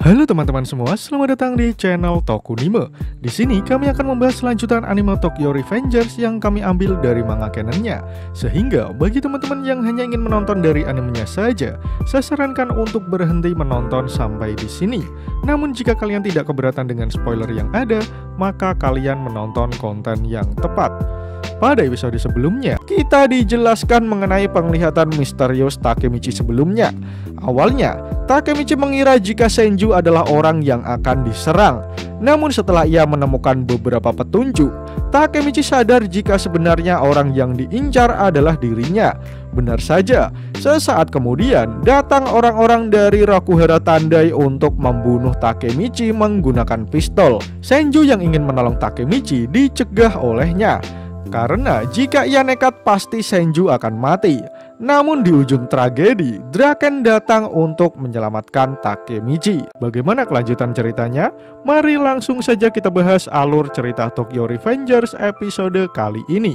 Halo teman-teman semua, selamat datang di channel Tokunime. Di sini kami akan membahas lanjutan anime Tokyo Revengers yang kami ambil dari manga canonnya. Sehingga bagi teman-teman yang hanya ingin menonton dari animenya saja, saya sarankan untuk berhenti menonton sampai di sini. Namun jika kalian tidak keberatan dengan spoiler yang ada, maka kalian menonton konten yang tepat. Pada episode sebelumnya, kita dijelaskan mengenai penglihatan misterius Takemichi sebelumnya. Awalnya, Takemichi mengira jika Senju adalah orang yang akan diserang. Namun setelah ia menemukan beberapa petunjuk, Takemichi sadar jika sebenarnya orang yang diincar adalah dirinya. Benar saja, sesaat kemudian datang orang-orang dari Rokuhara Tandai untuk membunuh Takemichi menggunakan pistol. Senju yang ingin menolong Takemichi dicegah olehnya. Karena jika ia nekat pasti Senju akan mati. Namun di ujung tragedi, Draken datang untuk menyelamatkan Takemichi. Bagaimana kelanjutan ceritanya? Mari langsung saja kita bahas alur cerita Tokyo Revengers episode kali ini.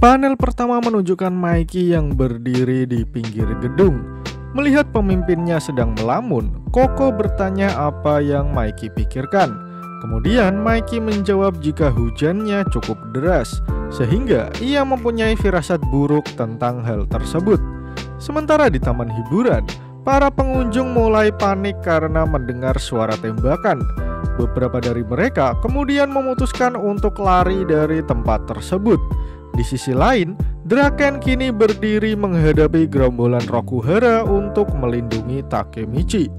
Panel pertama menunjukkan Maiki yang berdiri di pinggir gedung. Melihat pemimpinnya sedang melamun, Koko bertanya apa yang Maiki pikirkan. Kemudian Maiki menjawab jika hujannya cukup deras, sehingga ia mempunyai firasat buruk tentang hal tersebut. Sementara di taman hiburan, para pengunjung mulai panik karena mendengar suara tembakan. Beberapa dari mereka kemudian memutuskan untuk lari dari tempat tersebut. Di sisi lain, Draken kini berdiri menghadapi gerombolan Rokuhara untuk melindungi Takemichi.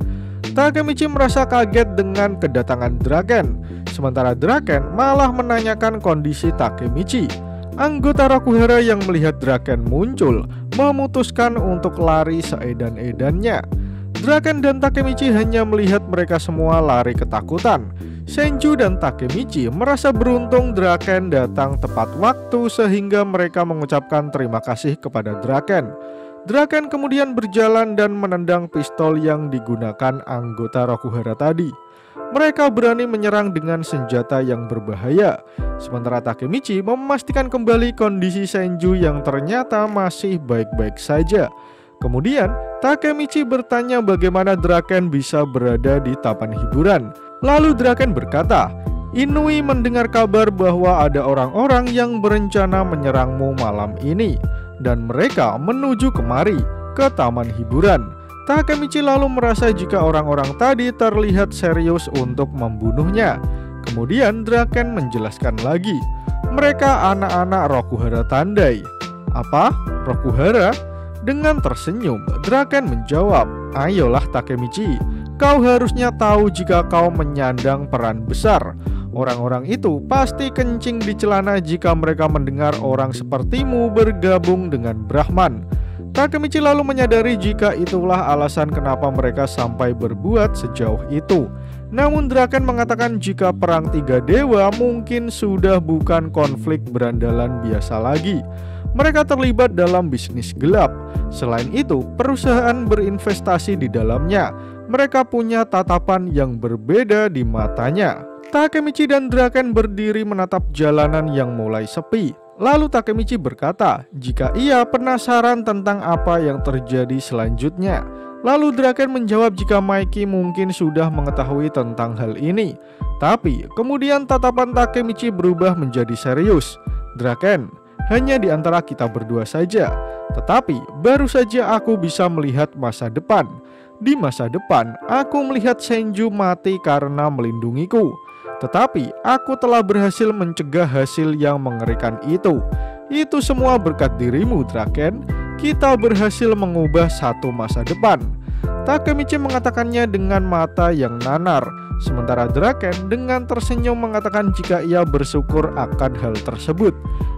Takemichi merasa kaget dengan kedatangan Draken, sementara Draken malah menanyakan kondisi Takemichi. Anggota Rokuhara yang melihat Draken muncul memutuskan untuk lari seedan-edannya. Draken dan Takemichi hanya melihat mereka semua lari ketakutan. Senju dan Takemichi merasa beruntung Draken datang tepat waktu sehingga mereka mengucapkan terima kasih kepada Draken. Draken kemudian berjalan dan menendang pistol yang digunakan anggota Rokuhara tadi. Mereka berani menyerang dengan senjata yang berbahaya. Sementara Takemichi memastikan kembali kondisi Senju yang ternyata masih baik-baik saja. Kemudian Takemichi bertanya bagaimana Draken bisa berada di taman hiburan. Lalu Draken berkata, "Inui mendengar kabar bahwa ada orang-orang yang berencana menyerangmu malam ini, dan mereka menuju kemari, ke taman hiburan." Takemichi lalu merasa jika orang-orang tadi terlihat serius untuk membunuhnya. Kemudian Draken menjelaskan lagi, "Mereka anak-anak Rokuhara Tandai." "Apa? Rokuhara?" Dengan tersenyum, Draken menjawab, "Ayolah Takemichi, kau harusnya tahu jika kau menyandang peran besar. Orang-orang itu pasti kencing di celana jika mereka mendengar orang sepertimu bergabung dengan Brahman." Takemichi lalu menyadari jika itulah alasan kenapa mereka sampai berbuat sejauh itu. Namun Draken mengatakan jika perang tiga dewa mungkin sudah bukan konflik berandalan biasa lagi. Mereka terlibat dalam bisnis gelap. Selain itu, perusahaan berinvestasi di dalamnya. Mereka punya tatapan yang berbeda di matanya. Takemichi dan Draken berdiri menatap jalanan yang mulai sepi. Lalu Takemichi berkata jika ia penasaran tentang apa yang terjadi selanjutnya. Lalu Draken menjawab jika Maiki mungkin sudah mengetahui tentang hal ini. Tapi kemudian tatapan Takemichi berubah menjadi serius. "Draken, hanya di antara kita berdua saja. Tetapi baru saja aku bisa melihat masa depan. Di masa depan aku melihat Senju mati karena melindungiku. Tetapi aku telah berhasil mencegah hasil yang mengerikan itu. Itu semua berkat dirimu, Draken. Kita berhasil mengubah satu masa depan." Takemichi mengatakannya dengan mata yang nanar. Sementara Draken dengan tersenyum mengatakan jika ia bersyukur akan hal tersebut.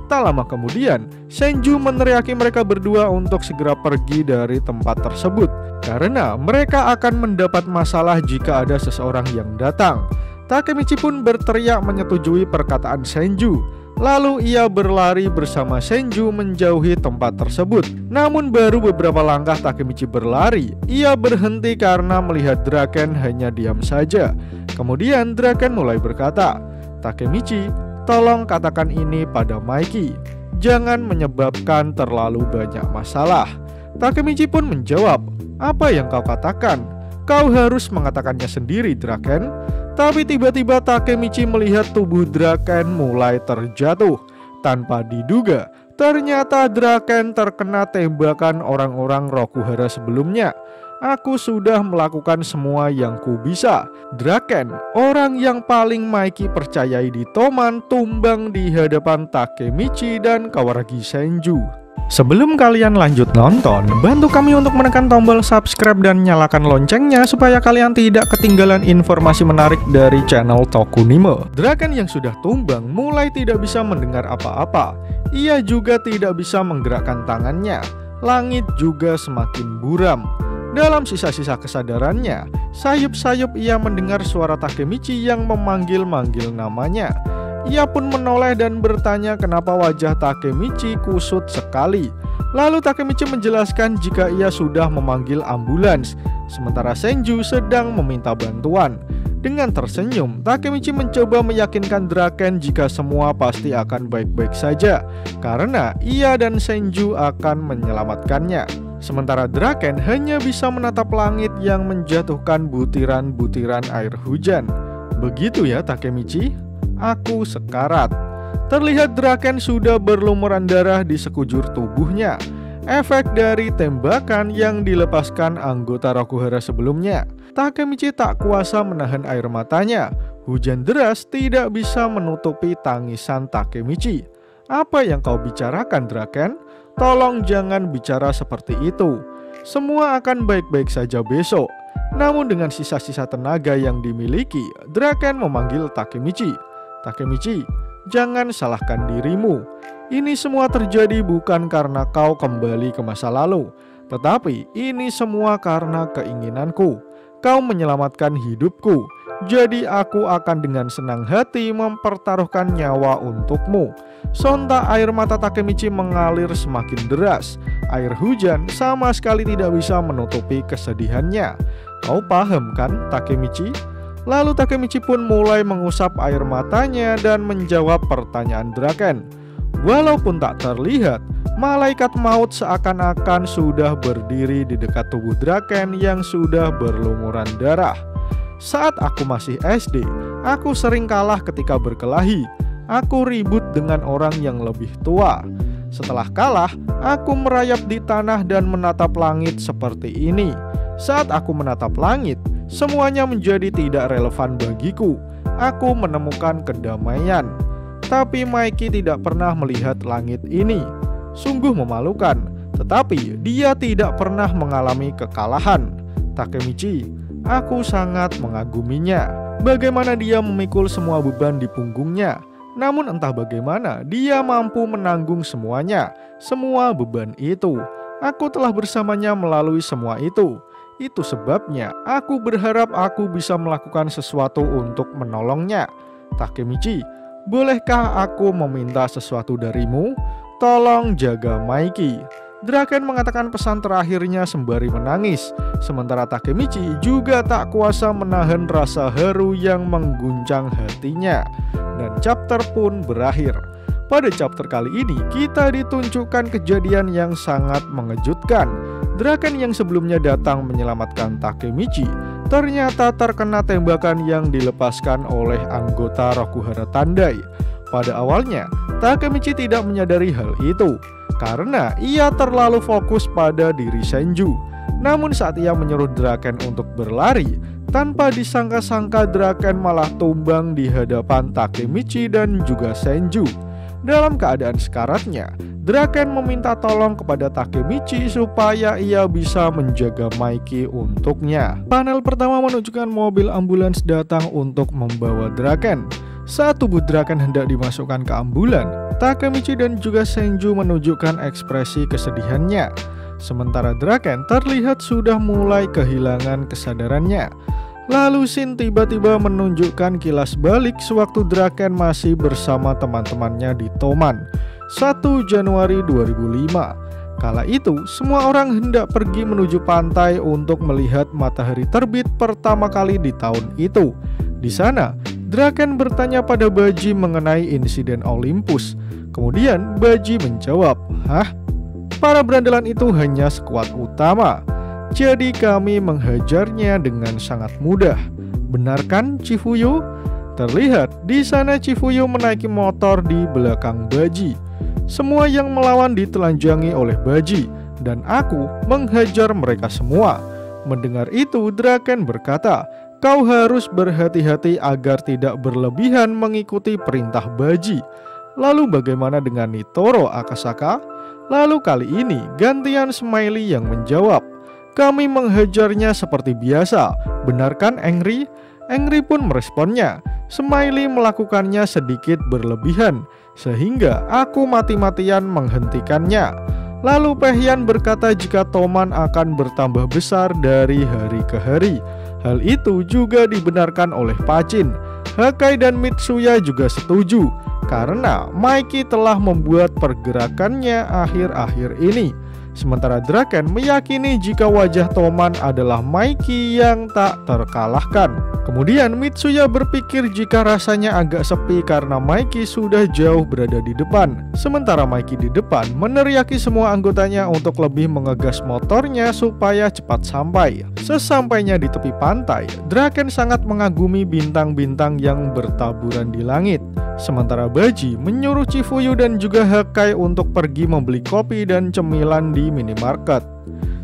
Tak lama kemudian, Senju meneriaki mereka berdua untuk segera pergi dari tempat tersebut, karena mereka akan mendapat masalah jika ada seseorang yang datang. Takemichi pun berteriak menyetujui perkataan Senju. Lalu ia berlari bersama Senju menjauhi tempat tersebut. Namun baru beberapa langkah Takemichi berlari, ia berhenti karena melihat Draken hanya diam saja. Kemudian Draken mulai berkata, "Takemichi, tolong katakan ini pada Maiki. Jangan menyebabkan terlalu banyak masalah." Takemichi pun menjawab, "Apa yang kau katakan? Kau harus mengatakannya sendiri, Draken." Tapi tiba-tiba Takemichi melihat tubuh Draken mulai terjatuh. Tanpa diduga, ternyata Draken terkena tembakan orang-orang Rokuhara sebelumnya. "Aku sudah melakukan semua yang ku bisa." Draken, orang yang paling Maiki percayai di Toman, tumbang di hadapan Takemichi dan Kawaragi Senju. Sebelum kalian lanjut nonton, bantu kami untuk menekan tombol subscribe dan nyalakan loncengnya supaya kalian tidak ketinggalan informasi menarik dari channel Tokunime. Draken yang sudah tumbang mulai tidak bisa mendengar apa-apa. Ia juga tidak bisa menggerakkan tangannya. Langit juga semakin buram. Dalam sisa-sisa kesadarannya, sayup-sayup ia mendengar suara Takemichi yang memanggil-manggil namanya. Ia pun menoleh dan bertanya kenapa wajah Takemichi kusut sekali. Lalu Takemichi menjelaskan jika ia sudah memanggil ambulans, sementara Senju sedang meminta bantuan. Dengan tersenyum, Takemichi mencoba meyakinkan Draken jika semua pasti akan baik-baik saja, karena ia dan Senju akan menyelamatkannya. Sementara Draken hanya bisa menatap langit yang menjatuhkan butiran-butiran air hujan. "Begitu ya, Takemichi? Aku sekarat." Terlihat Draken sudah berlumuran darah di sekujur tubuhnya. Efek dari tembakan yang dilepaskan anggota Rokuhara sebelumnya. Takemichi tak kuasa menahan air matanya. Hujan deras tidak bisa menutupi tangisan Takemichi. "Apa yang kau bicarakan, Draken? Tolong jangan bicara seperti itu. Semua akan baik-baik saja besok." Namun dengan sisa-sisa tenaga yang dimiliki, Draken memanggil Takemichi. "Takemichi, jangan salahkan dirimu. Ini semua terjadi bukan karena kau kembali ke masa lalu, tetapi ini semua karena keinginanku. Kau menyelamatkan hidupku, jadi aku akan dengan senang hati mempertaruhkan nyawa untukmu." Sontak air mata Takemichi mengalir semakin deras. Air hujan sama sekali tidak bisa menutupi kesedihannya. "Kau paham kan, Takemichi?" Lalu Takemichi pun mulai mengusap air matanya dan menjawab pertanyaan Draken. Walaupun tak terlihat, malaikat maut seakan-akan sudah berdiri di dekat tubuh Draken yang sudah berlumuran darah. "Saat aku masih SD, aku sering kalah ketika berkelahi. Aku ribut dengan orang yang lebih tua. Setelah kalah, aku merayap di tanah dan menatap langit seperti ini. Saat aku menatap langit, semuanya menjadi tidak relevan bagiku. Aku menemukan kedamaian. Tapi Maiki tidak pernah melihat langit ini. Sungguh memalukan, tetapi dia tidak pernah mengalami kekalahan. Takemichi, aku sangat mengaguminya. Bagaimana dia memikul semua beban di punggungnya. Namun entah bagaimana dia mampu menanggung semuanya, semua beban itu. Aku telah bersamanya melalui semua itu. Itu sebabnya aku berharap aku bisa melakukan sesuatu untuk menolongnya. Takemichi, bolehkah aku meminta sesuatu darimu? Tolong jaga Maiki." Draken mengatakan pesan terakhirnya sembari menangis. Sementara Takemichi juga tak kuasa menahan rasa haru yang mengguncang hatinya. Dan chapter pun berakhir. Pada chapter kali ini kita ditunjukkan kejadian yang sangat mengejutkan. Draken yang sebelumnya datang menyelamatkan Takemichi ternyata terkena tembakan yang dilepaskan oleh anggota Rokuhara Tandai. Pada awalnya, Takemichi tidak menyadari hal itu karena ia terlalu fokus pada diri Senju. Namun saat ia menyuruh Draken untuk berlari, tanpa disangka-sangka Draken malah tumbang di hadapan Takemichi dan juga Senju. Dalam keadaan sekaratnya, Draken meminta tolong kepada Takemichi supaya ia bisa menjaga Maiki untuknya. Panel pertama menunjukkan mobil ambulans datang untuk membawa Draken. Saat tubuh Draken hendak dimasukkan ke ambulan, Takemichi dan juga Senju menunjukkan ekspresi kesedihannya. Sementara Draken terlihat sudah mulai kehilangan kesadarannya. Lalu Shin tiba-tiba menunjukkan kilas balik sewaktu Draken masih bersama teman-temannya di Toman 1 Januari 2005. Kala itu, semua orang hendak pergi menuju pantai untuk melihat matahari terbit pertama kali di tahun itu. Di sana, Draken bertanya pada Baji mengenai insiden Olympus. Kemudian Baji menjawab, "Hah? Para berandalan itu hanya skuad utama, jadi kami menghajarnya dengan sangat mudah. Benar kan, Chifuyu? Terlihat di sana Chifuyu menaiki motor di belakang Baji. Semua yang melawan ditelanjangi oleh Baji, dan aku menghajar mereka semua. Mendengar itu, Draken berkata, "Kau harus berhati-hati agar tidak berlebihan mengikuti perintah Baji." Lalu bagaimana dengan Nitoro, Akasaka? Lalu kali ini gantian Smiley yang menjawab, "Kami menghajarnya seperti biasa. Benar kan, Angry?" Angry pun meresponnya, "Smiley melakukannya sedikit berlebihan, sehingga aku mati-matian menghentikannya." Lalu Pehyan berkata jika Toman akan bertambah besar dari hari ke hari. Hal itu juga dibenarkan oleh Pacin. Hakai dan Mitsuya juga setuju, karena Mikey telah membuat pergerakannya akhir-akhir ini. Sementara Draken meyakini jika wajah Toman adalah Mikey yang tak terkalahkan. Kemudian Mitsuya berpikir jika rasanya agak sepi karena Mikey sudah jauh berada di depan. Sementara Mikey di depan meneriaki semua anggotanya untuk lebih mengegas motornya supaya cepat sampai. Sesampainya di tepi pantai, Draken sangat mengagumi bintang-bintang yang bertaburan di langit. Sementara Baji menyuruh Chifuyu dan juga Hakai untuk pergi membeli kopi dan cemilan di minimarket.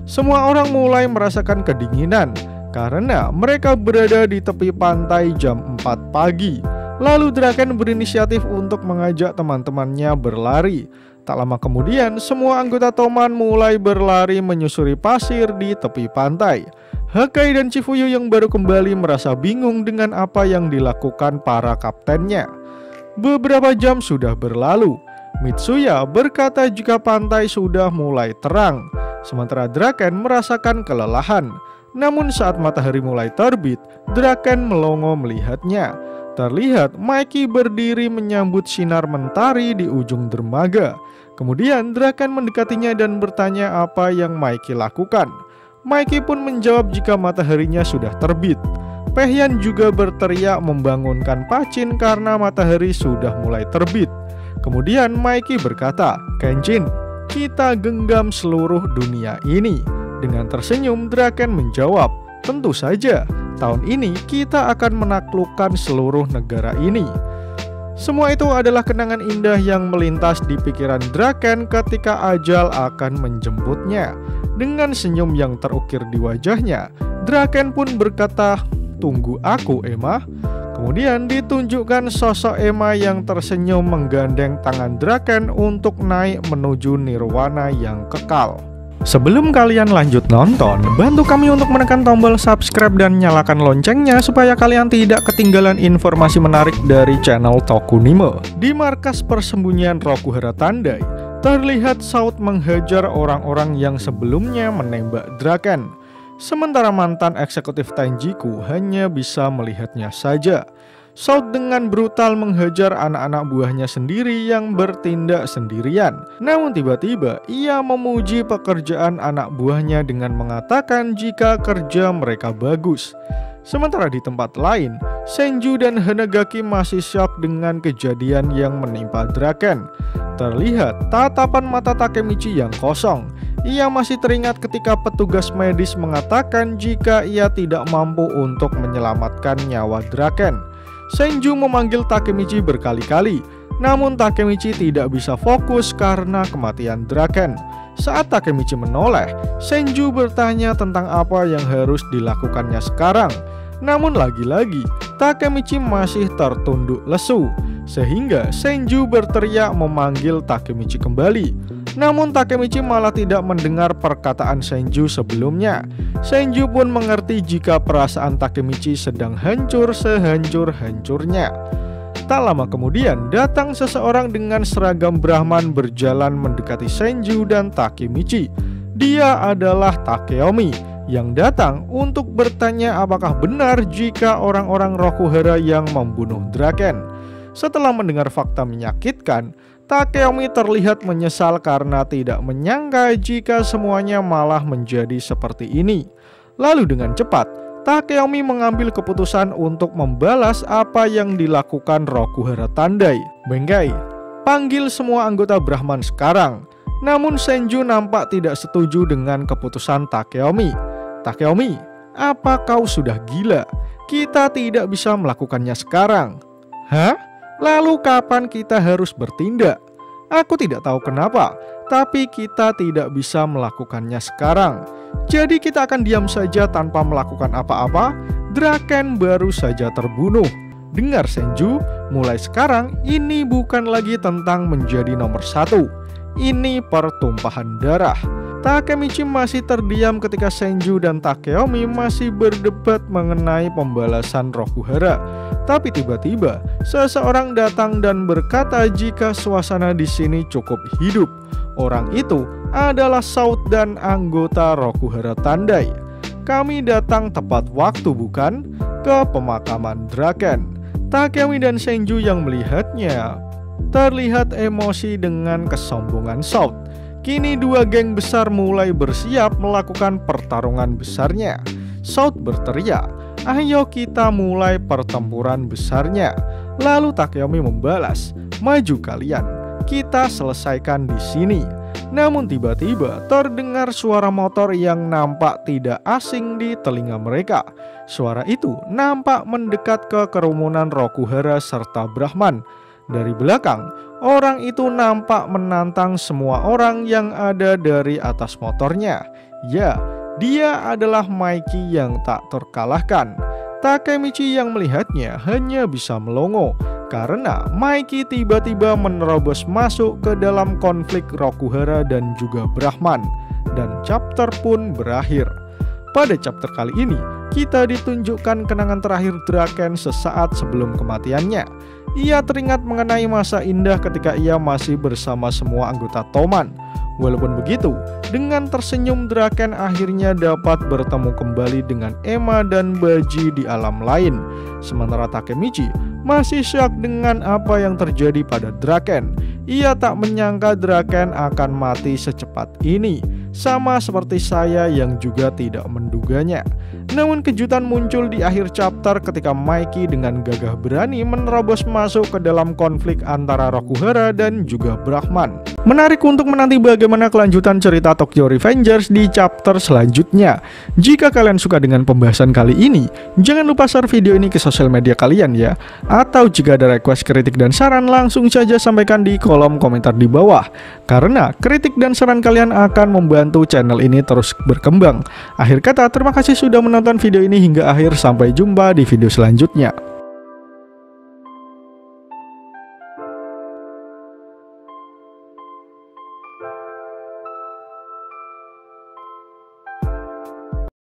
Semua orang mulai merasakan kedinginan karena mereka berada di tepi pantai jam 4 pagi. Lalu Draken berinisiatif untuk mengajak teman-temannya berlari. Tak lama kemudian, semua anggota Toman mulai berlari menyusuri pasir di tepi pantai. Hakai dan Chifuyu yang baru kembali merasa bingung dengan apa yang dilakukan para kaptennya. Beberapa jam sudah berlalu. Mitsuya berkata jika pantai sudah mulai terang, sementara Draken merasakan kelelahan. Namun saat matahari mulai terbit, Draken melongo melihatnya. Terlihat Mikey berdiri menyambut sinar mentari di ujung dermaga. Kemudian Draken mendekatinya dan bertanya apa yang Mikey lakukan. Mikey pun menjawab jika mataharinya sudah terbit. Pehyan juga berteriak membangunkan Pacin karena matahari sudah mulai terbit. Kemudian Mikey berkata, "Kenshin, kita genggam seluruh dunia ini." Dengan tersenyum, Draken menjawab, "Tentu saja, tahun ini kita akan menaklukkan seluruh negara ini." Semua itu adalah kenangan indah yang melintas di pikiran Draken ketika ajal akan menjemputnya. Dengan senyum yang terukir di wajahnya, Draken pun berkata, "Tunggu aku, Emma." Kemudian ditunjukkan sosok Emma yang tersenyum menggandeng tangan Draken untuk naik menuju nirwana yang kekal. Sebelum kalian lanjut nonton, bantu kami untuk menekan tombol subscribe dan nyalakan loncengnya supaya kalian tidak ketinggalan informasi menarik dari channel Tokunime. Di markas persembunyian Rokuhara Tandai, terlihat Shout menghajar orang-orang yang sebelumnya menembak Draken. Sementara mantan eksekutif Tenjiku hanya bisa melihatnya saja. Shout dengan brutal menghajar anak-anak buahnya sendiri yang bertindak sendirian. Namun tiba-tiba ia memuji pekerjaan anak buahnya dengan mengatakan jika kerja mereka bagus. Sementara di tempat lain, Senju dan Hanagaki masih syok dengan kejadian yang menimpa Draken. Terlihat tatapan mata Takemichi yang kosong. Ia masih teringat ketika petugas medis mengatakan jika ia tidak mampu untuk menyelamatkan nyawa Draken. Senju memanggil Takemichi berkali-kali, namun Takemichi tidak bisa fokus karena kematian Draken. Saat Takemichi menoleh, Senju bertanya tentang apa yang harus dilakukannya sekarang. Namun lagi-lagi, Takemichi masih tertunduk lesu, sehingga Senju berteriak memanggil Takemichi kembali. Namun Takemichi malah tidak mendengar perkataan Senju sebelumnya. Senju pun mengerti jika perasaan Takemichi sedang hancur sehancur-hancurnya. Tak lama kemudian datang seseorang dengan seragam Brahman berjalan mendekati Senju dan Takemichi. Dia adalah Takeomi yang datang untuk bertanya apakah benar jika orang-orang Rokuhara yang membunuh Draken. Setelah mendengar fakta menyakitkan, Takeomi terlihat menyesal karena tidak menyangka jika semuanya malah menjadi seperti ini. Lalu dengan cepat, Takeomi mengambil keputusan untuk membalas apa yang dilakukan Rokuhara Tandai. "Bengkai, panggil semua anggota Brahman sekarang." Namun Senju nampak tidak setuju dengan keputusan Takeomi. "Takeomi, apa kau sudah gila? Kita tidak bisa melakukannya sekarang." "Hah? Lalu kapan kita harus bertindak?" "Aku tidak tahu kenapa, tapi kita tidak bisa melakukannya sekarang. Jadi kita akan diam saja tanpa melakukan apa-apa. Draken baru saja terbunuh. Dengar Senju, mulai sekarang ini bukan lagi tentang menjadi nomor 1. Ini pertumpahan darah." Takemichi masih terdiam ketika Senju dan Takeomi masih berdebat mengenai pembalasan Rokuhara. Tapi tiba-tiba seseorang datang dan berkata jika suasana di sini cukup hidup. Orang itu adalah Shout dan anggota Rokuhara Tandai. "Kami datang tepat waktu, bukan? Ke pemakaman Draken." Takeomi dan Senju yang melihatnya terlihat emosi dengan kesombongan Shout. Kini dua geng besar mulai bersiap melakukan pertarungan besarnya. Shout berteriak, "Ayo kita mulai pertempuran besarnya." Lalu Takeomi membalas, "Maju kalian, kita selesaikan di sini." Namun tiba-tiba terdengar suara motor yang nampak tidak asing di telinga mereka. Suara itu nampak mendekat ke kerumunan Rokuhara serta Brahman. Dari belakang, orang itu nampak menantang semua orang yang ada dari atas motornya. Ya, dia adalah Maiki yang tak terkalahkan. Takemichi yang melihatnya hanya bisa melongo karena Maiki tiba-tiba menerobos masuk ke dalam konflik Rokuhara dan juga Brahman. Dan chapter pun berakhir. Pada chapter kali ini, kita ditunjukkan kenangan terakhir Draken sesaat sebelum kematiannya. Ia teringat mengenai masa indah ketika ia masih bersama semua anggota Toman. Walaupun begitu, dengan tersenyum Draken akhirnya dapat bertemu kembali dengan Emma dan Baji di alam lain. Sementara Takemichi masih syok dengan apa yang terjadi pada Draken. Ia tak menyangka Draken akan mati secepat ini, sama seperti saya yang juga tidak menduganya. Namun kejutan muncul di akhir chapter ketika Maiki dengan gagah berani menerobos masuk ke dalam konflik antara Rokuhara dan juga Brahman. Menarik untuk menanti bagaimana kelanjutan cerita Tokyo Revengers di chapter selanjutnya. Jika kalian suka dengan pembahasan kali ini, jangan lupa share video ini ke sosial media kalian ya. Atau jika ada request, kritik, dan saran, langsung saja sampaikan di kolom komentar di bawah. Karena kritik dan saran kalian akan membantu channel ini terus berkembang. Akhir kata, terima kasih sudah menonton video ini hingga akhir. Sampai jumpa di video selanjutnya.